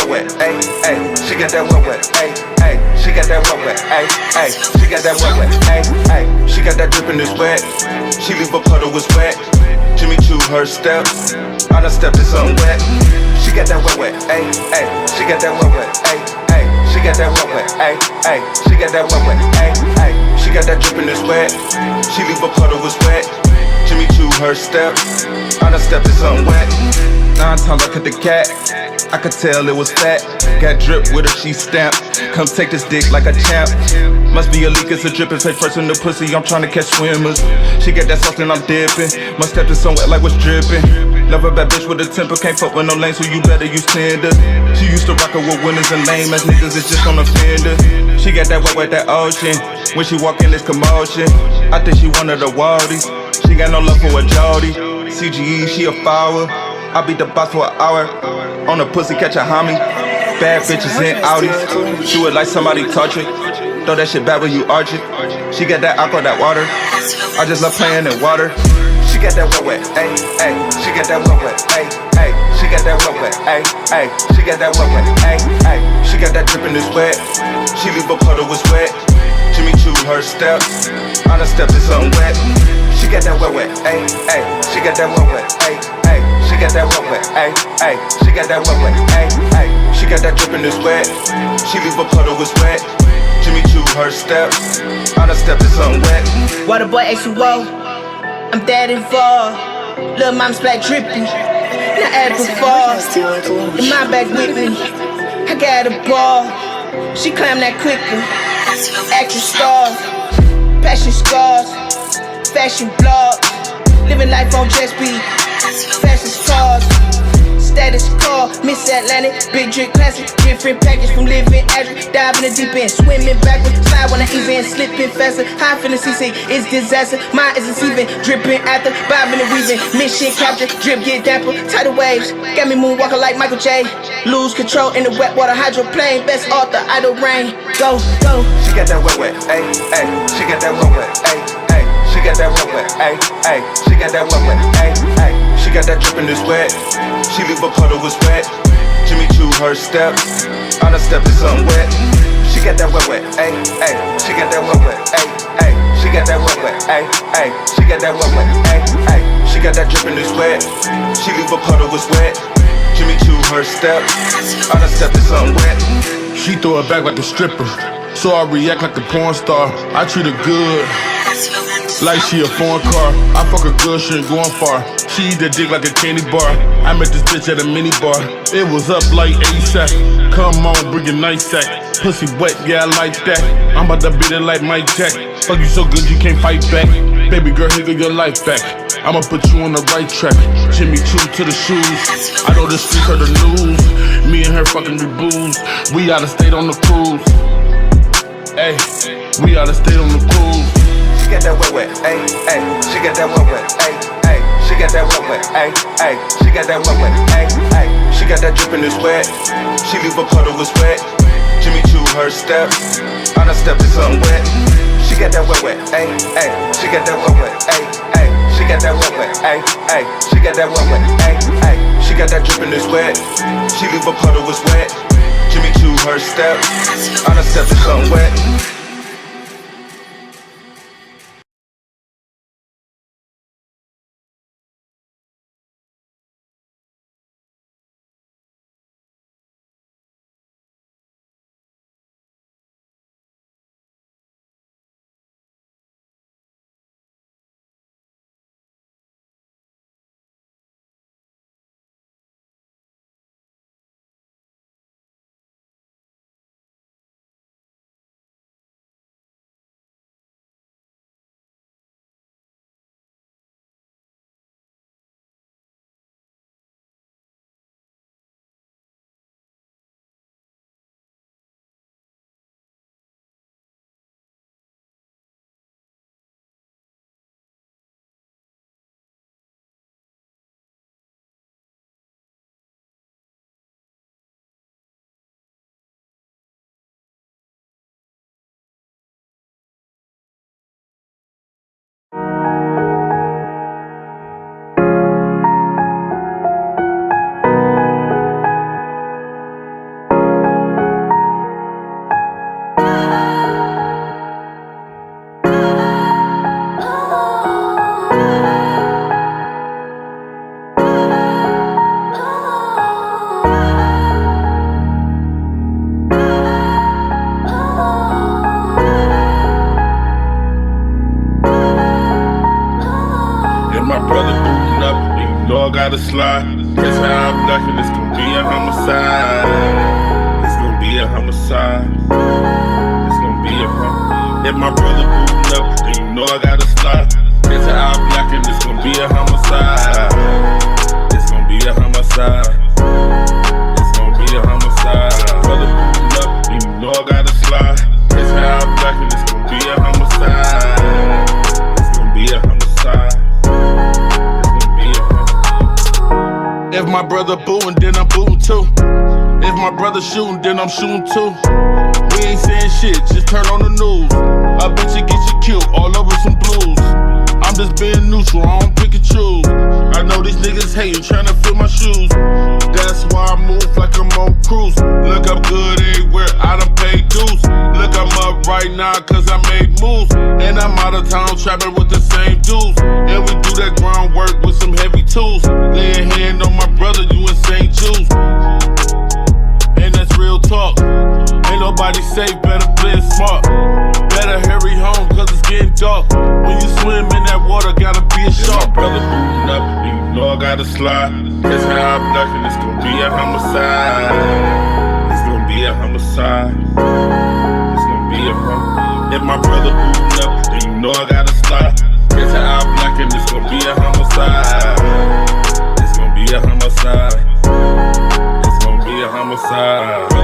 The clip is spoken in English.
wet, ayy, ayy. She got that wet wet, ayy, ayy. She got that wet wet, ayy, ayy. She got that wet wet, ayy, ayy. She got that drippin' is wet. She leave a puddle was wet. Jimmy Choo her steps. I done stepped in something wet. She got that wet wet, ayy, ayy. She got that wet wet, ayy, ayy. She got that wet wet, ayy, ayy. She got that wet wet, ayy, ayy. She got that drippin' is wet. She leave a puddle was wet. Jimmy Choo her steps. I done stepped in something wet. 9 times I cut the cat. I could tell it was fat. Got drip with her, she stamped. Come take this dick like a champ. Must be a leak, it's a drippin'. Say first in the pussy, I'm tryna catch swimmers. She got that sauce and I'm dipping. Must step in somewhere like what's dripping. Love a bad bitch with a temper. Can't fuck with no lane, so you better use Tinder. She used to rock her with winners and lame ass niggas. It's just on offender. She got that wet wet, that ocean. When she walk in, it's commotion. I think she one of the Waldies. She got no love for a Jody. CGE, she a flower. I beat the boss for an hour. On the pussy, catch a homie. Bad bitches in Audis. Do it like somebody touch it. Throw that shit back when you arch it. She got that alcohol, that water. I just love playing in water. She got that wet wet, ayy, ayy. She got that wet wet, ayy, ayy. She got that wet wet, ayy, ayy. She got that wet wet, ayy, ayy. She got that drippin' is wet. She leave a puddle was wet. Jimmy Choo her steps. I done stepped in something wet. She got that wet wet, ayy, ayy. She got that wet wet, ayy, ayy. She got that wet wet, ayy, ayy. She got that wet wet, ayy, ayy. She got that drippin' is wet. She leave a puddle was wet. Jimmy Choo her steps. I done stepped in something wet. WATERBOI H2O, I'm that involved. Lil' mom's black drippy. Now add before. In my bag with me, I got a ball. She climbed that quickly. Action stars, passion scars, fashion blogs. Living life on jet speed, fashion stars. Status call, Miss Atlantic, big drink classic, different package from living average. Dive in the deep end, swimming backwards, slide when I even slipping faster. High finna CC, it's disaster. Mine is deceiving, dripping after, bobbing and weaving. Mission capture, drip get dapper, tidal waves. Got me moonwalking like Michael J. Lose control in the wet water hydroplane. Best author, idle rain. Go, go. She got that wet wet, ayy, ayy. She got that wet wet, ayy, ayy. She got that wet wet, ayy, ayy. She got that wet wet, ayy, ayy. She got that drippin' is wet. She leave a puddle was wet. Jimmy Choo her steps. I done stepped in something wet. She got that wet wet, ayy, ayy. She got that wet wet, ayy, ayy. She got that wet wet, ayy, ayy. She got that wet wet, ayy, ayy. She got that drippin' is wet. She leave a puddle was wet. Jimmy Choo her steps. I done stepped in something wet. She throw it back like a stripper, so I react like a porn star. I treat her good, like she a foreign car. I fuck her good, she ain't going far. She eat that dick like a candy bar. I met this bitch at a mini bar. It was up like ASAP. Come on, bring your nightsack. Pussy wet, yeah, I like that. I'm about to beat it like Mike Jack. Fuck you so good you can't fight back. Baby girl, here go your life back. I'ma put you on the right track. Jimmy Choo to the shoes. I know the streets heard the news. Me and her fucking be booze. We outta state on the cruise. Ay, we outta state on the cruise. She got that wet wet, ayy, ayy. She got that wet wet, ayy, ayy. She got that wet wet, ayy, ayy. She got that wet wet, ayy, ayy. She got that drippin' is wet. She leave a puddle was wet. Jimmy Choo her steps. I done stepped in something wet. She got that wet wet, ayy, ayy. She got that wet wet, ayy, ayy. She got that wet wet, ayy, ayy. She got that wet wet, ayy, ayy. She got that drippin' is wet. She leave a puddle was wet. Jimmy Choo her steps. I done stepped in something wet. gotta slide. That's how I'm black and it's gonna be a homicide. It's gonna be a homicide. It's gonna be a homicide. If my brother booting up, then you know I gotta slide. That's how I'm black and it's gonna be a homicide. It's gonna be a homicide. It's gonna be a homicide. Brother booting up, then you know I gotta slide. That's how I'm black and it's gonna be a homicide. It's gonna be a homicide. If my brother bootin', then I'm bootin' too. If my brother shootin', then I'm shootin' too. We ain't saying shit, just turn on the news. I bet you get you killed all over some blues. I'm just being neutral, I don't pick and choose. I know these niggas hatin', tryna fill my shoes. That's why I move like I'm on cruise. Look, I'm good everywhere, I done paid dues. Look, I'm up right now cause I made moves. And I'm out of town trapping with the same dudes. And we do that groundwork with some heavy tools. Lay a hand on my brother, you insane Jews. And that's real talk. Ain't nobody safe, better play it smart. Better hurry home cause it's getting dark. When you swim in that water, gotta be a shark. My brother booting up, you know I gotta slide. That's how I'm black and it's gonna be a homicide. It's gonna be a homicide. It's gonna be a homicide. If my brother booting up, then you know I gotta slide. That's how I'm black and it's gonna be a homicide. It's gonna be a homicide. It's gonna be a homicide.